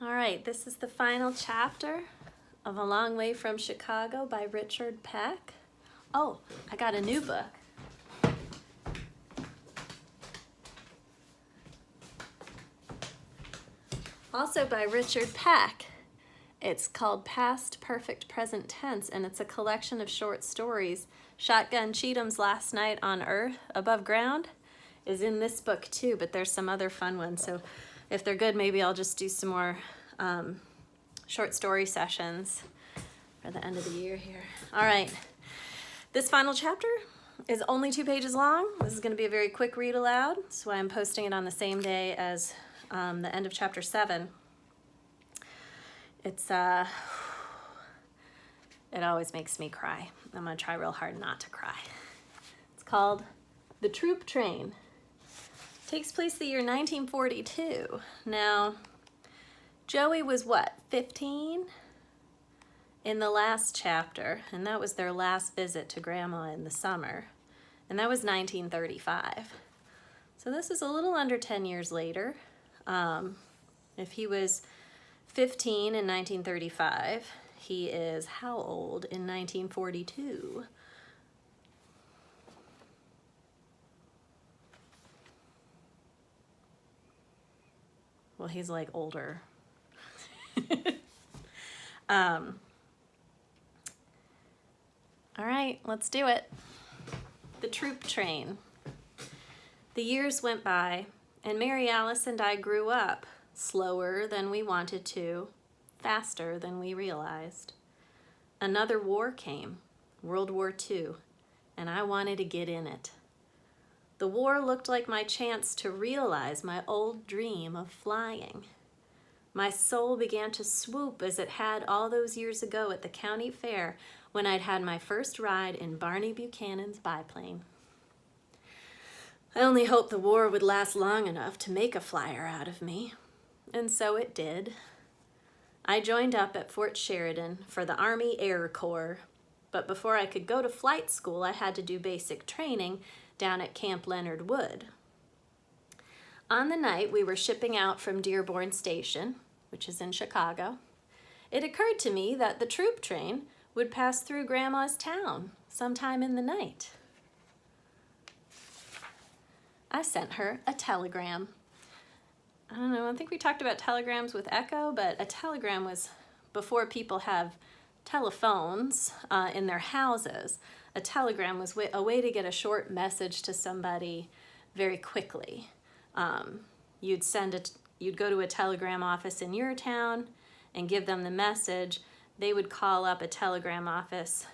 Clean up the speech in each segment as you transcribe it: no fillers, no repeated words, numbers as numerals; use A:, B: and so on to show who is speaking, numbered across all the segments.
A: All right, this is the final chapter of A Long Way from Chicago by Richard Peck. Oh, I got a new book. Also by Richard Peck. It's called Past Perfect Present Tense, and it's a collection of short stories. Shotgun Cheatham's Last Night on Earth Above Ground is in this book too, but there's some other fun ones. So if they're good, maybe I'll just do some more short story sessions for the end of the year here. All right, this final chapter is only 2 pages long. This is going to be a very quick read aloud. That's why I'm posting it on the same day as the end of chapter 7. It's it always makes me cry. I'm gonna try real hard not to cry. It's called The Troop Train. It takes place the year 1942. Now, Joey was what, 15 in the last chapter, and that was their last visit to Grandma in the summer, and that was 1935. So this is a little under 10 years later. If he was 15 in 1935, he is how old in 1942? Well, he's like older. All right, let's do it. The Troop Train. The years went by, and Mary Alice and I grew up, slower than we wanted to, faster than we realized. Another war came, World War II, and I wanted to get in it. The war looked like my chance to realize my old dream of flying. My soul began to swoop as it had all those years ago at the county fair when I'd had my first ride in Barney Buchanan's biplane. I only hoped the war would last long enough to make a flyer out of me. And so it did. I joined up at Fort Sheridan for the Army Air Corps, but before I could go to flight school, I had to do basic training down at Camp Leonard Wood. On the night we were shipping out from Dearborn Station, which is in Chicago, it occurred to me that the troop train would pass through Grandma's town sometime in the night. I sent her a telegram. I don't know, I think we talked about telegrams with Echo, but a telegram was before people have telephones in their houses. A telegram was a way to get a short message to somebody very quickly. You'd go to a telegram office in your town and give them the message. They would call up a telegram office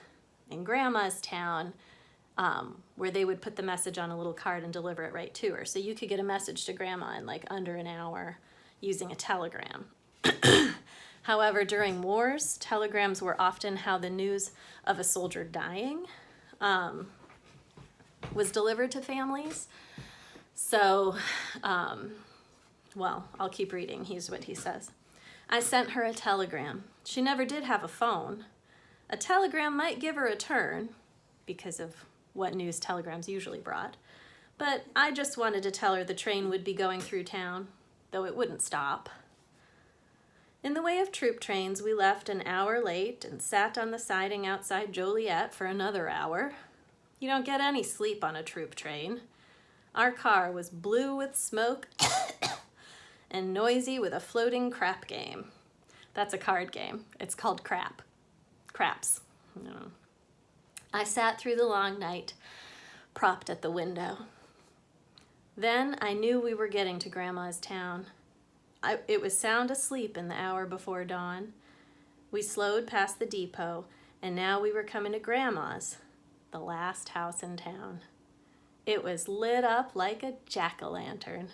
A: in Grandma's town, where they would put the message on a little card and deliver it right to her. So you could get a message to Grandma in like under an hour using a telegram. However, during wars, telegrams were often how the news of a soldier dying was delivered to families. So, well, I'll keep reading. Here's what he says. I sent her a telegram. She never did have a phone. A telegram might give her a turn because of what news telegrams usually brought, but I just wanted to tell her the train would be going through town, though it wouldn't stop. In the way of troop trains, we left an hour late and sat on the siding outside Joliet for another hour. You don't get any sleep on a troop train. Our car was blue with smoke and noisy with a floating crap game. That's a card game. It's called crap. Craps. No. I sat through the long night, propped at the window. Then I knew we were getting to Grandma's town. It was sound asleep in the hour before dawn. We slowed past the depot, and now we were coming to Grandma's, the last house in town. It was lit up like a jack-o'-lantern.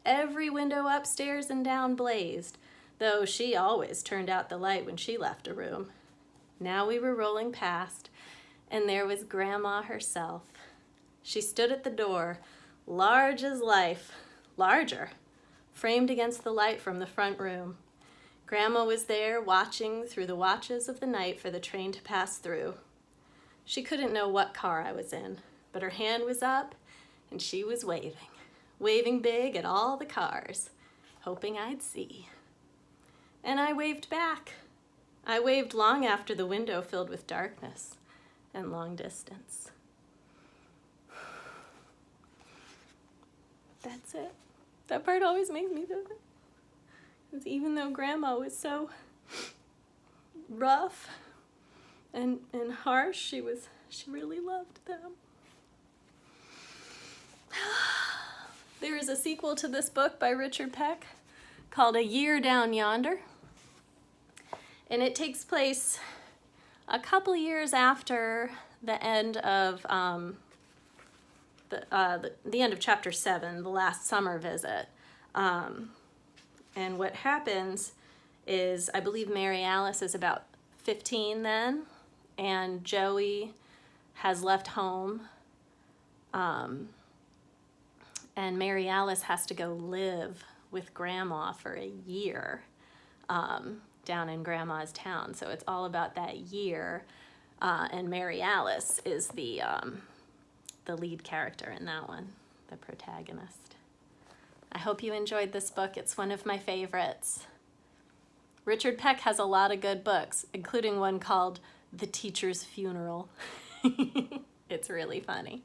A: Every window upstairs and down blazed, though she always turned out the light when she left a room. Now we were rolling past, and there was Grandma herself. She stood at the door, large as life, larger, framed against the light from the front room. Grandma was there watching through the watches of the night for the train to pass through. She couldn't know what car I was in, but her hand was up and she was waving big at all the cars, hoping I'd see. And I waved back. I waved long after the window filled with darkness and long distance. That's it. That part always makes me feel good. Because even though Grandma was so rough and harsh, she really loved them. There is a sequel to this book by Richard Peck called A Year Down Yonder. And it takes place a couple years after the end of the end of chapter 7, the last summer visit. And what happens is, I believe Mary Alice is about 15 then, and Joey has left home, and Mary Alice has to go live with Grandma for a year down in Grandma's town. So it's all about that year, and Mary Alice is the lead character in that one, the protagonist. I hope you enjoyed this book. It's one of my favorites. Richard Peck has a lot of good books, including one called The Teacher's Funeral. It's really funny.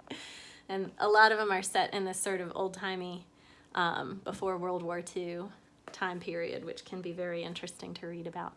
A: And a lot of them are set in this sort of old-timey, before World War II time period, which can be very interesting to read about.